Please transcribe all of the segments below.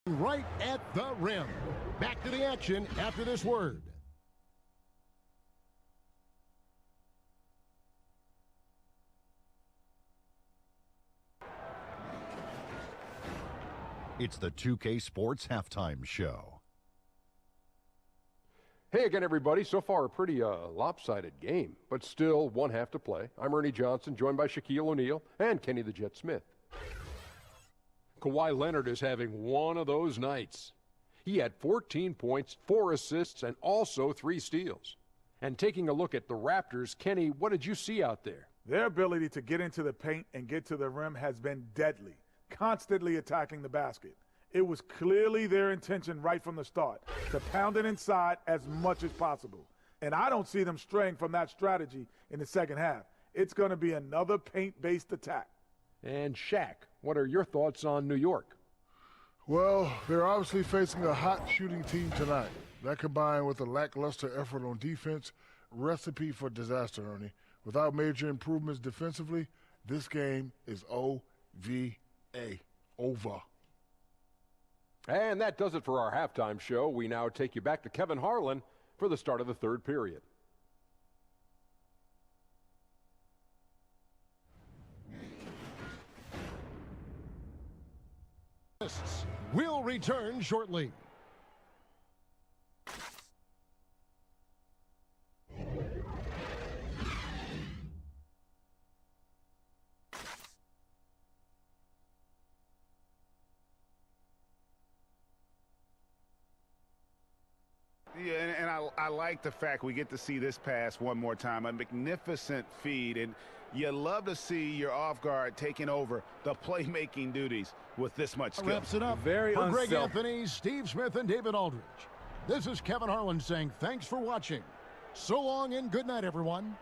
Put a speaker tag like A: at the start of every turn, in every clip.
A: Right at the rim. Back to the action after this word.
B: It's the 2K Sports Halftime Show.
C: Hey again, everybody. So far, a pretty lopsided game, but still one half to play. I'm Ernie Johnson, joined by Shaquille O'Neal and Kenny the Jet Smith. Kawhi Leonard is having one of those nights. He had 14 points, 4 assists, and also 3 steals. And taking a look at the Raptors, Kenny, what did you see out there?
D: Their ability to get into the paint and get to the rim has been deadly, constantly attacking the basket. It was clearly their intention right from the start to pound it inside as much as possible. And I don't see them straying from that strategy in the second half. It's going to be another paint-based attack.
C: And Shaq, what are your thoughts on New York?
E: Well, they're obviously facing a hot shooting team tonight. That combined with a lackluster effort on defense, recipe for disaster, Ernie. Without major improvements defensively, this game is O-V-A. Over.
C: And that does it for our halftime show. We now take you back to Kevin Harlan for the start of the third period.
A: We'll return shortly.
F: Yeah, and I like the fact we get to see this pass one more time. A magnificent feed, and you love to see your off guard taking over the playmaking duties with this much skill.
A: Wraps it up for Greg Anthony, Steve Smith, and David Aldridge. This is Kevin Harlan saying thanks for watching. So long and good night, everyone.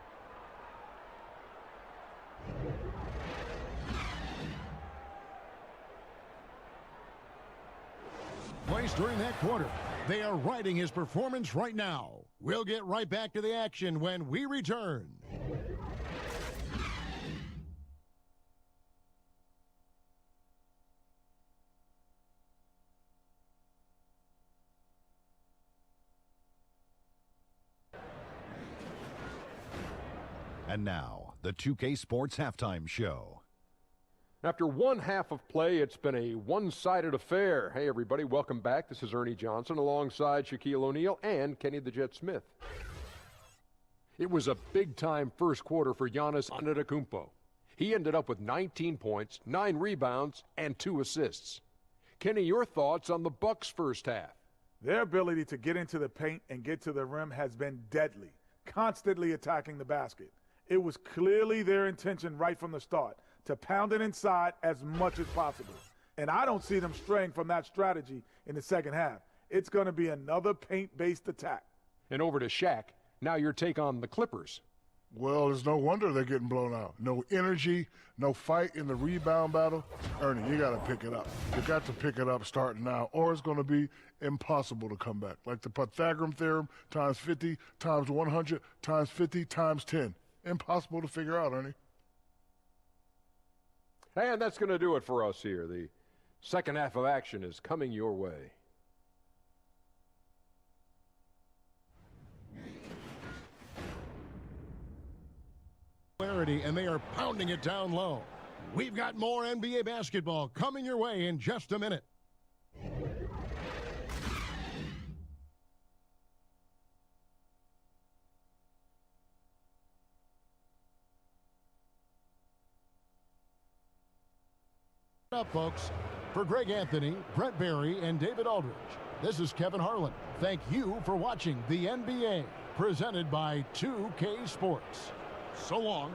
A: Placed during that quarter. They are riding his performance right now. We'll get right back to the action when we return.
B: And now, the 2K Sports Halftime Show.
C: After one half of play, it's been a one-sided affair. Hey, everybody, welcome back. This is Ernie Johnson alongside Shaquille O'Neal and Kenny the Jet Smith. It was a big-time first quarter for Giannis Antetokounmpo. He ended up with 19 points, 9 rebounds, and 2 assists. Kenny, your thoughts on the Bucks' first half?
D: Their ability to get into the paint and get to the rim has been deadly, constantly attacking the basket. It was clearly their intention right from the start to pound it inside as much as possible. And I don't see them straying from that strategy in the second half. It's going to be another paint-based attack.
C: And over to Shaq. Now your take on the Clippers.
E: Well, it's no wonder they're getting blown out. No energy, no fight in the rebound battle. Ernie, you got to pick it up. You got to pick it up starting now, or it's going to be impossible to come back. Like the Pythagorean theorem, times 50, times 100, times 50, times 10. Impossible to figure out, Ernie.
C: And that's going to do it for us here. The second half of action is coming your way.
A: And they are pounding it down low. We've got more NBA basketball coming your way in just a minute. Up, folks. For Greg Anthony, Brett Barry, and David Aldridge, this is Kevin Harlan. Thank you for watching the NBA, presented by 2K Sports. So long.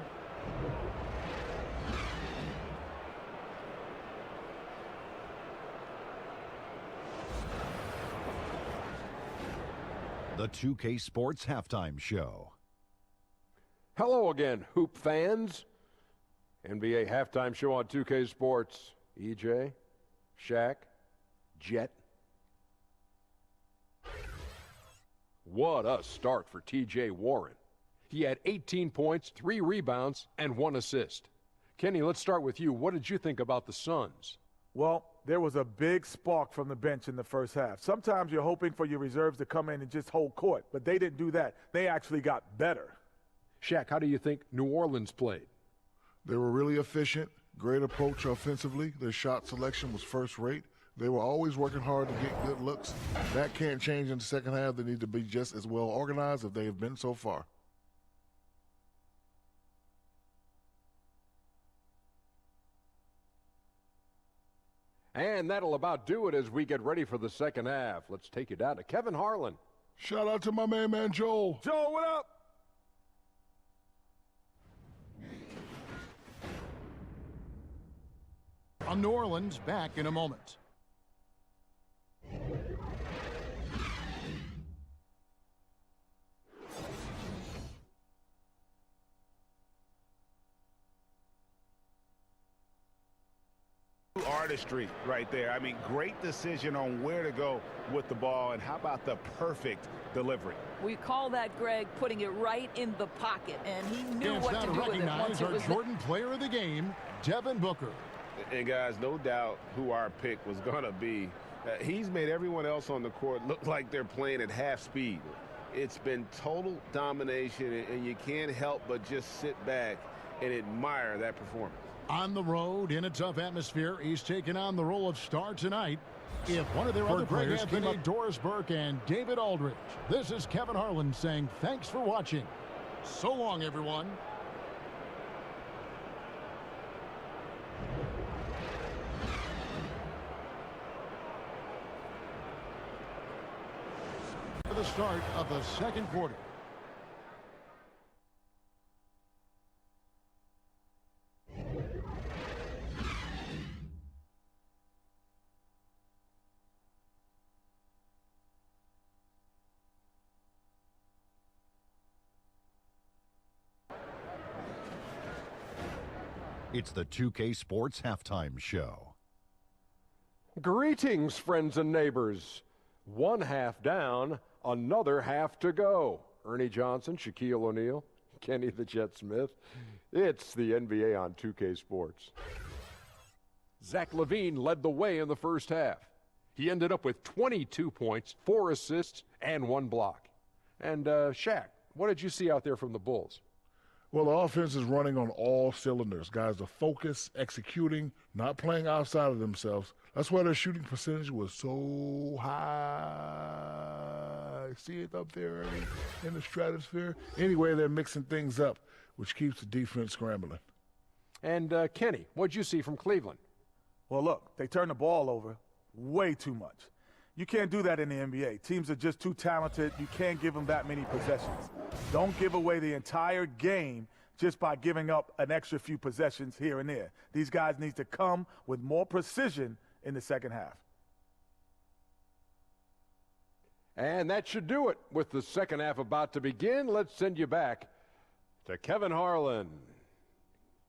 B: The 2K Sports Halftime Show.
C: Hello again, Hoop fans. NBA halftime show on 2K Sports. EJ, Shaq, Jet. What a start for TJ Warren. He had 18 points, 3 rebounds, and 1 assist. Kenny, let's start with you. What did you think about the Suns?
D: Well, There was a big spark from the bench in the first half. Sometimes you're hoping for your reserves to come in and just hold court, but they didn't do that. They actually got better.
C: Shaq, how do you think New Orleans played?
E: They were really efficient, great approach offensively. Their shot selection was first rate. They were always working hard to get good looks. That can't change in the second half. They need to be just as well organized as they have been so far.
C: And that'll about do it as we get ready for the second half. Let's take you down to Kevin Harlan.
E: Shout out to my man Joel.
D: Joel, what up?
A: On New Orleans, back in a moment.
F: Artistry right there. I mean, great decision on where to go with the ball, and how about the perfect delivery?
G: We call that, Greg, putting it right in the pocket, and he knew
A: It's
G: what
A: now
G: to
A: to
G: do with it
A: recognize
G: once it
A: our
G: was
A: Jordan player of the game, Devin Booker.
H: And guys, no doubt who our pick was going to be. He's made everyone else on the court look like they're playing at half speed. It's been total domination, and you can't help but just sit back and admire that performance.
A: On the road, in a tough atmosphere, he's taking on the role of star tonight. If one of their other players came up, Doris Burke and David Aldridge. This is Kevin Harlan saying thanks for watching. So long, everyone. For the start of the second quarter.
B: It's the 2K Sports Halftime Show.
C: Greetings, friends and neighbors. One half down, another half to go. Ernie Johnson, Shaquille O'Neal, Kenny the Jet Smith. It's the NBA on 2K Sports. Zach LaVine led the way in the first half. He ended up with 22 points, 4 assists, and 1 block. And Shaq, what did you see out there from the Bulls?
E: Well, the offense is running on all cylinders. Guys are focused, executing, not playing outside of themselves. That's why their shooting percentage was so high. See it up there in the stratosphere? Anyway, they're mixing things up, which keeps the defense scrambling.
C: And Kenny, what'd you see from Cleveland?
D: Well, look, they turned the ball over way too much. You can't do that in the NBA. Teams are just too talented. You can't give them that many possessions. Don't give away the entire game just by giving up an extra few possessions here and there. These guys need to come with more precision in the second half.
C: And that should do it. With the second half about to begin, let's send you back to Kevin Harlan.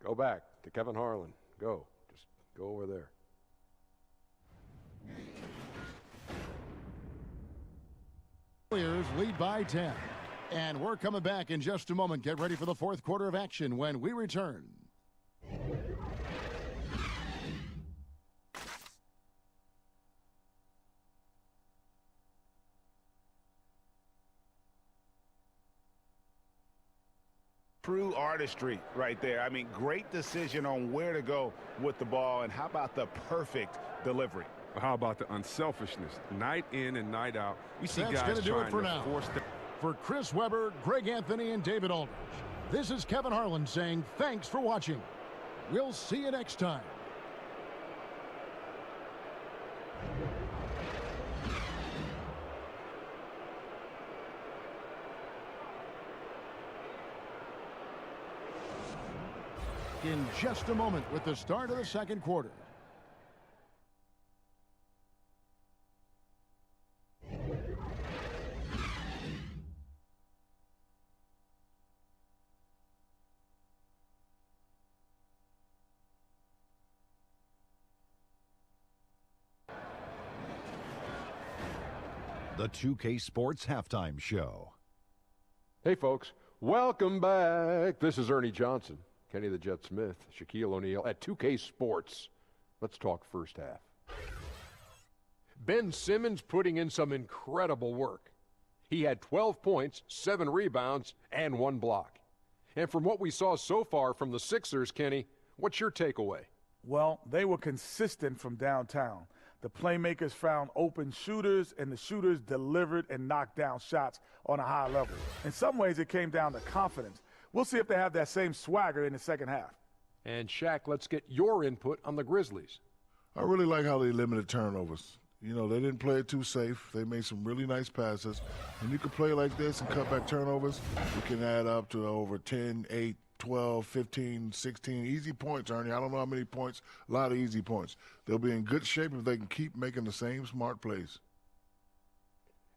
C: Go back to Kevin Harlan. Go. Just go over there.
A: Warriors lead by 10. And we're coming back in just a moment. Get ready for the fourth quarter of action when we return.
F: True artistry right there. I mean, great decision on where to go with the ball, and how about the perfect delivery?
I: How about the unselfishness? Night in and night out, we see
A: That's
I: guys
A: do it for
I: trying
A: now.
I: to force the...
A: For Chris Webber, Greg Anthony, and David Aldridge, this is Kevin Harlan saying thanks for watching. We'll see you next time. In just a moment with the start of the second quarter.
B: The 2K Sports Halftime Show.
C: Hey, folks. Welcome back. This is Ernie Johnson, Kenny the Jet Smith, Shaquille O'Neal at 2K Sports. Let's talk first half. Ben Simmons putting in some incredible work. He had 12 points, 7 rebounds, and 1 block. And from what we saw so far from the Sixers, Kenny, what's your takeaway?
D: Well, they were consistent from downtown. The playmakers found open shooters, and the shooters delivered and knocked down shots on a high level. In some ways, it came down to confidence. We'll see if they have that same swagger in the second half.
C: And Shaq, let's get your input on the Grizzlies.
E: I really like how they limited turnovers. You know, they didn't play it too safe. They made some really nice passes. When you can play like this and cut back turnovers, you can add up to over 10, 8, 12, 15, 16 easy points, Ernie. I don't know how many points, a lot of easy points. They'll be in good shape if they can keep making the same smart plays.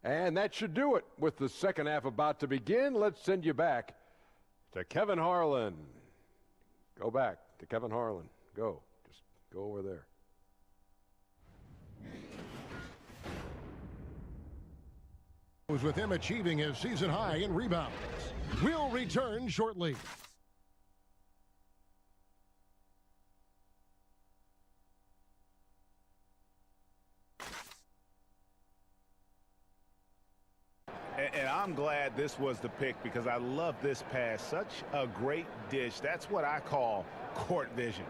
C: And that should do it. With the second half about to begin, let's send you back to Kevin Harlan. Go back to Kevin Harlan. Go. Just go over there.
A: With him achieving his season high in rebounds. We'll return shortly.
F: And I'm glad this was the pick because I love this pass. Such a great dish. That's what I call court vision.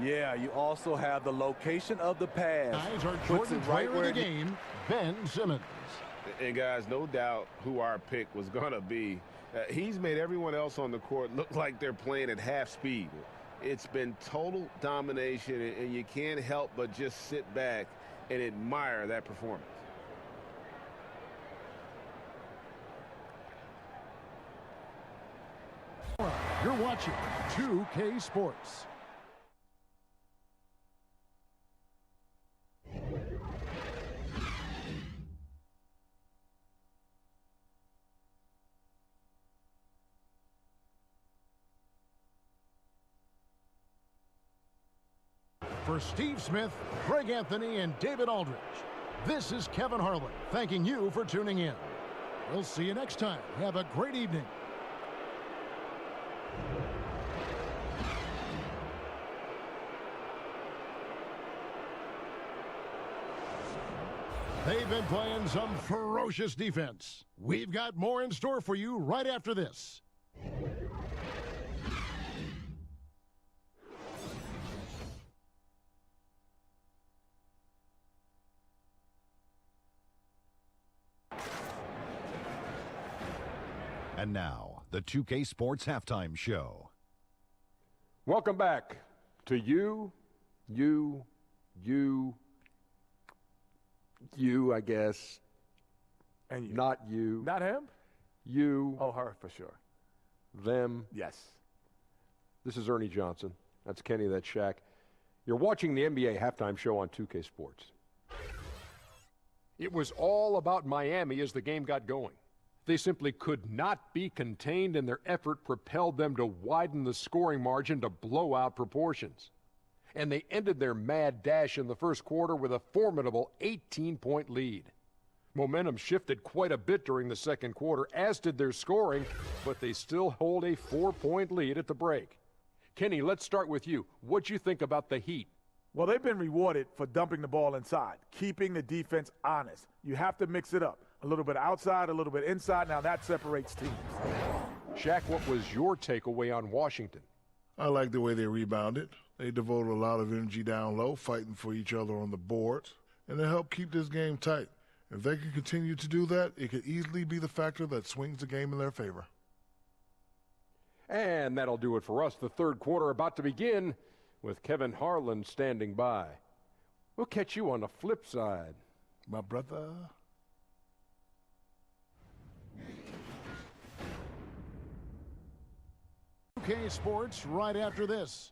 J: Yeah, you also have the location of the pass.
A: Guys, our Jordan player of the game, Ben Simmons.
H: And guys, no doubt who our pick was going to be. He's made everyone else on the court look like they're playing at half speed. It's been total domination, and you can't help but just sit back and admire that performance.
A: You're watching 2K Sports. For Steve Smith, Greg Anthony, and David Aldridge, this is Kevin Harlan thanking you for tuning in. We'll see you next time. Have a great evening. They've been playing some ferocious defense. We've got more in store for you right after this.
B: And now, the 2K Sports Halftime Show.
C: Welcome back to you, I guess.
D: And you.
C: Not you.
D: Not him?
C: You.
D: Oh, her, for sure.
C: Them.
D: Yes.
C: This is Ernie Johnson. That's Kenny, that's Shaq. You're watching the NBA Halftime Show on 2K Sports. It was all about Miami as the game got going. They simply could not be contained, and their effort propelled them to widen the scoring margin to blowout proportions. And they ended their mad dash in the first quarter with a formidable 18-point lead. Momentum shifted quite a bit during the second quarter, as did their scoring, but they still hold a 4-point lead at the break. Kenny, let's start with you. What'd you think about the Heat?
D: Well, they've been rewarded for dumping the ball inside, keeping the defense honest. You have to mix it up. A little bit outside, a little bit inside. Now that separates teams.
C: Shaq, what was your takeaway on Washington?
E: I like the way they rebounded. They devoted a lot of energy down low, fighting for each other on the boards, and they helped keep this game tight. If they can continue to do that, it could easily be the factor that swings the game in their favor.
C: And that'll do it for us. The third quarter about to begin with Kevin Harlan standing by. We'll catch you on the flip side,
E: My brother.
A: UK Sports right after this.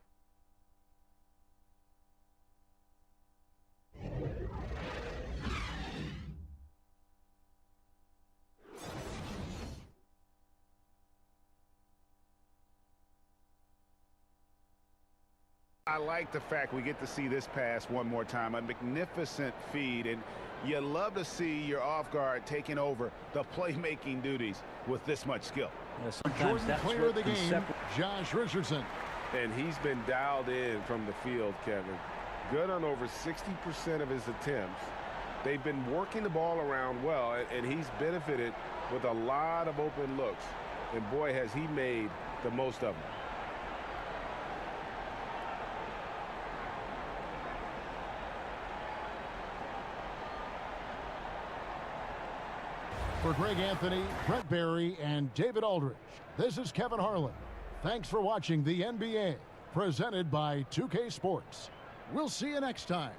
F: I like the fact we get to see this pass one more time. A magnificent feed, and you love to see your off guard taking over the playmaking duties with this much skill.
A: Jordan player of the game, Josh Richardson.
H: And he's been dialed in from the field, Kevin. Good on over 60% of his attempts. They've been working the ball around well, and he's benefited with a lot of open looks. And boy, has he made the most of them.
A: For Greg Anthony, Brett Barry, and David Aldridge, this is Kevin Harlan. Thanks for watching the NBA, presented by 2K Sports. We'll see you next time.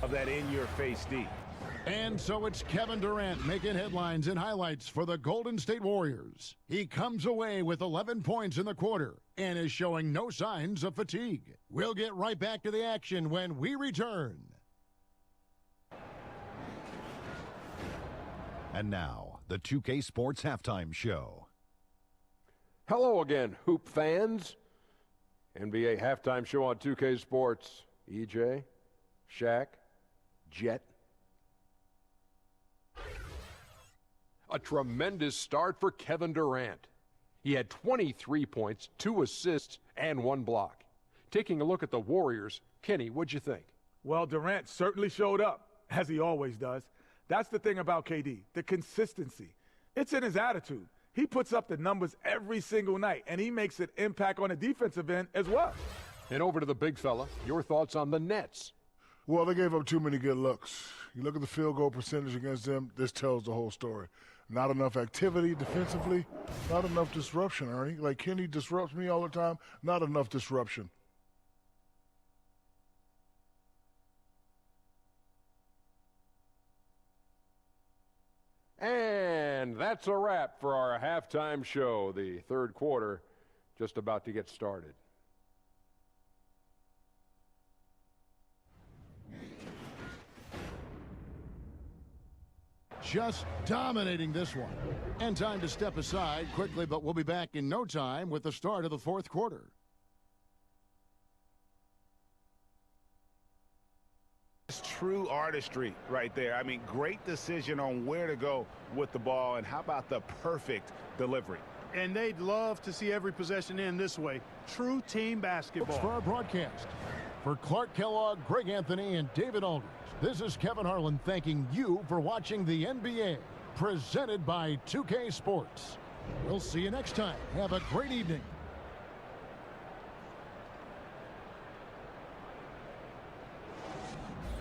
F: Of that in-your-face D.
A: And so it's Kevin Durant making headlines and highlights for the Golden State Warriors. He comes away with 11 points in the quarter and is showing no signs of fatigue. We'll get right back to the action when we return.
B: And now, the 2K Sports Halftime Show.
C: Hello again, Hoop fans. NBA Halftime Show on 2K Sports. EJ, Shaq, Jet. A tremendous start for Kevin Durant. He had 23 points, 2 assists, and 1 block. Taking a look at the Warriors, Kenny, what'd you think?
D: Well, Durant certainly showed up, as he always does. That's the thing about KD, the consistency. It's in his attitude. He puts up the numbers every single night, and he makes an impact on the defensive end as well.
C: And over to the big fella, your thoughts on the Nets?
E: Well, they gave up too many good looks. You look at the field goal percentage against them, this tells the whole story. Not enough activity defensively, not enough disruption, Ernie. Like Kenny disrupts me all the time, not enough disruption.
C: And that's a wrap for our halftime show. The third quarter just about to get started.
A: Just dominating this one. And time to step aside quickly, but we'll be back in no time with the start of the fourth quarter.
F: It's true artistry right there. I mean, great decision on where to go with the ball, and how about the perfect delivery.
K: And they'd love to see every possession end this way. True team basketball.
A: For our broadcast, for Clark Kellogg, Greg Anthony, and David Aldridge, this is Kevin Harlan thanking you for watching the NBA, presented by 2K Sports. We'll see you next time. Have a great evening.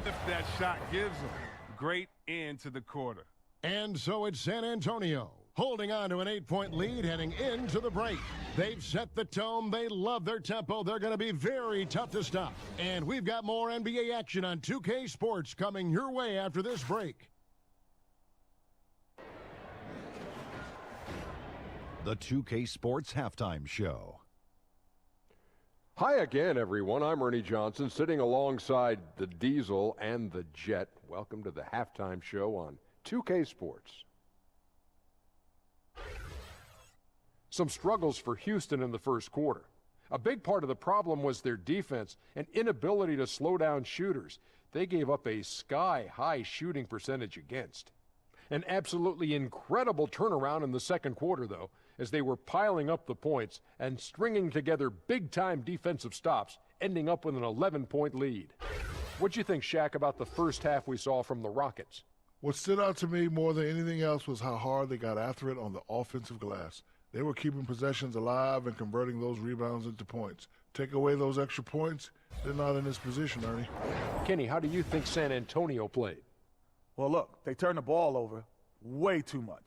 I: If that shot gives them great end to the quarter.
A: And so it's San Antonio, holding on to an 8-point lead heading into the break. They've set the tone. They love their tempo. They're going to be very tough to stop. And we've got more NBA action on 2K Sports coming your way after this break.
B: The 2K Sports Halftime Show.
C: Hi again, everyone. I'm Ernie Johnson, sitting alongside the Diesel and the Jet. Welcome to the halftime show on 2K Sports. Some struggles for Houston in the first quarter. A big part of the problem was their defense and inability to slow down shooters. They gave up a sky-high shooting percentage against. An absolutely incredible turnaround in the second quarter, though, as they were piling up the points and stringing together big-time defensive stops, ending up with an 11-point lead. What'd you think, Shaq, about the first half we saw from the Rockets?
E: What stood out to me more than anything else was how hard they got after it on the offensive glass. They were keeping possessions alive and converting those rebounds into points. Take away those extra points, they're not in this position, Ernie.
C: Kenny, how do you think San Antonio played?
D: Well, look, they turned the ball over way too much.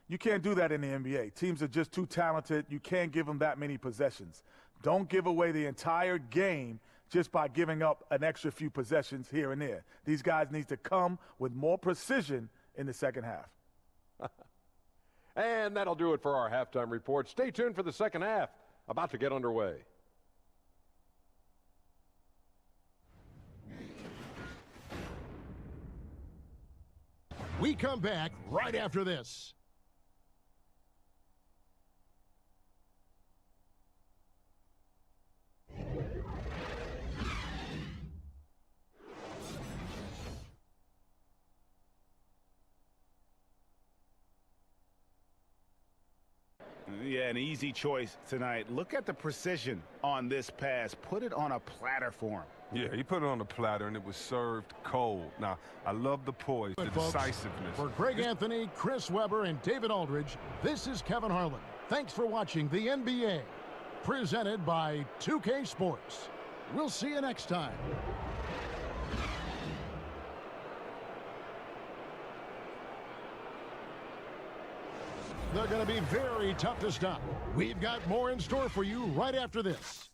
D: You can't do that in the NBA. Teams are just too talented. You can't give them that many possessions. Don't give away the entire game just by giving up an extra few possessions here and there. These guys need to come with more precision in the second half.
C: And that'll do it for our halftime report. Stay tuned for the second half, about to get underway.
A: We come back right after this.
F: Yeah, an easy choice tonight. Look at the precision on this pass. Put it on a platter for him.
I: Yeah, he put it on a platter, and it was served cold. Now, I love the poise, the decisiveness.
A: For Greg Anthony, Chris Webber, and David Aldridge, this is Kevin Harlan. Thanks for watching the NBA, presented by 2K Sports. We'll see you next time. They're going to be very tough to stop. We've got more in store for you right after this.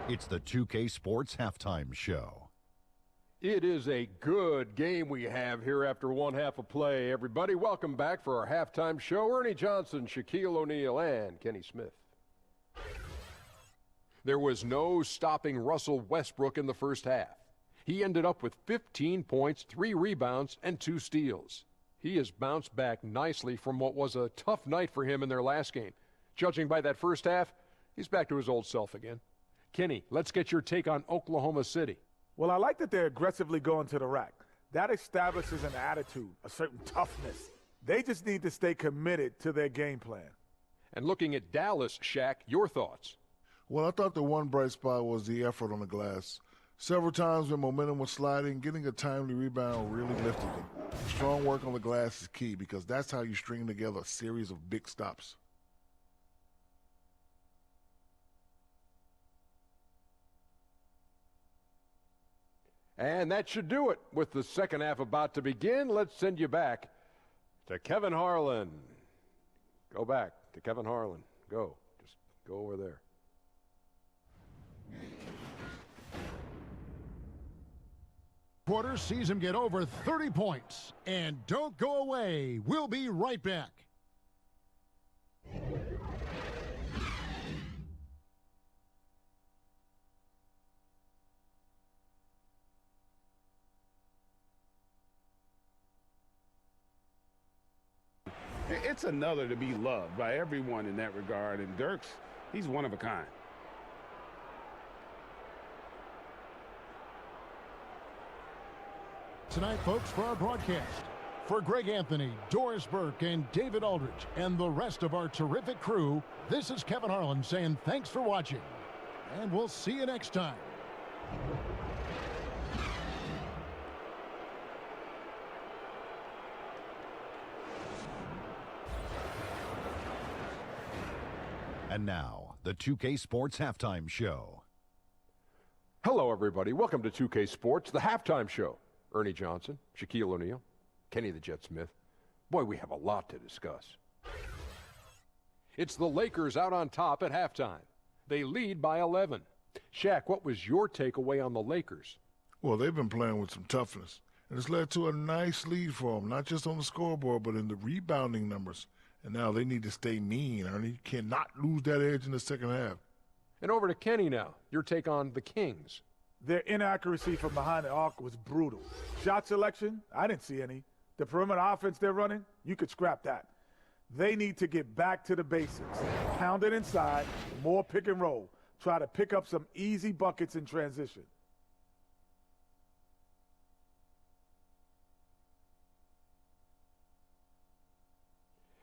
B: It's the 2K Sports Halftime Show.
C: It is a good game we have here after one half of play. Everybody, welcome back for our halftime show. Ernie Johnson, Shaquille O'Neal, and Kenny Smith. There was no stopping Russell Westbrook in the first half. He ended up with 15 points, 3 rebounds, and 2 steals. He has bounced back nicely from what was a tough night for him in their last game. Judging by that first half, he's back to his old self again. Kenny, let's get your take on Oklahoma City.
D: Well, I like that they're aggressively going to the rack. That establishes an attitude, a certain toughness. They just need to stay committed to their game plan.
C: And looking at Dallas, Shaq, your thoughts?
E: Well, I thought the one bright spot was the effort on the glass. Several times when momentum was sliding, getting a timely rebound really lifted them. Strong work on the glass is key because that's how you string together a series of big stops.
C: And that should do it. With the second half about to begin, let's send you back to Kevin Harlan. Go back to Kevin Harlan. Go. Just go over there.
A: Quarter sees him get over 30 points. And don't go away. We'll be right back.
F: It's another to be loved by everyone in that regard, and Dirk's, he's one of a kind.
A: Tonight, folks, for our broadcast, for Greg Anthony, Doris Burke, and David Aldridge, and the rest of our terrific crew, this is Kevin Harlan saying thanks for watching, and we'll see you next time.
B: And now, the 2K Sports Halftime Show.
C: Hello, everybody. Welcome to 2K Sports, the halftime show. Ernie Johnson, Shaquille O'Neal, Kenny the Jet Smith. Boy, we have a lot to discuss. It's the Lakers out on top at halftime. They lead by 11. Shaq, what was your takeaway on the Lakers?
E: Well, they've been playing with some toughness, and it's led to a nice lead for them, not just on the scoreboard, but in the rebounding numbers. And now they need to stay mean, Ernie. You cannot lose that edge in the second half.
C: And over to Kenny now. Your take on the Kings.
D: Their inaccuracy from behind the arc was brutal. Shot selection, I didn't see any. The perimeter offense they're running, you could scrap that. They need to get back to the basics. Pound it inside, more pick and roll. Try to pick up some easy buckets in transition.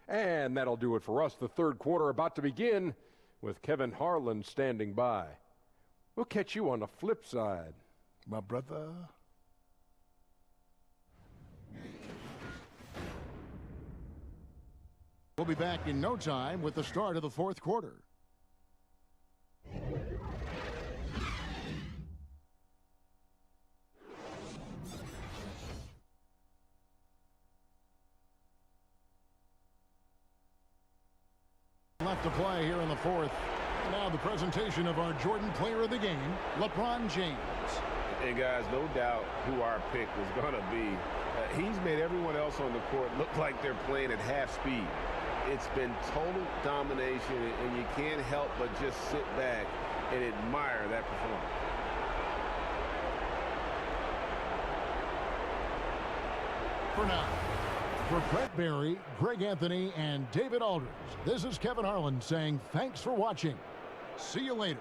C: And that'll do it for us. The third quarter about to begin with Kevin Harlan standing by. We'll catch you on the flip side,
E: my brother.
A: We'll be back in no time with the start of the fourth quarter. Left to play here in the fourth. Now the presentation of our Jordan Player of the Game, LeBron James.
H: Hey, guys, no doubt who our pick was going to be. He's made everyone else on the court look like they're playing at half speed. It's been total domination, and you can't help but just sit back and admire that performance.
A: For now, for Brett Barry, Greg Anthony, and David Aldridge, this is Kevin Harlan saying thanks for watching. See you later.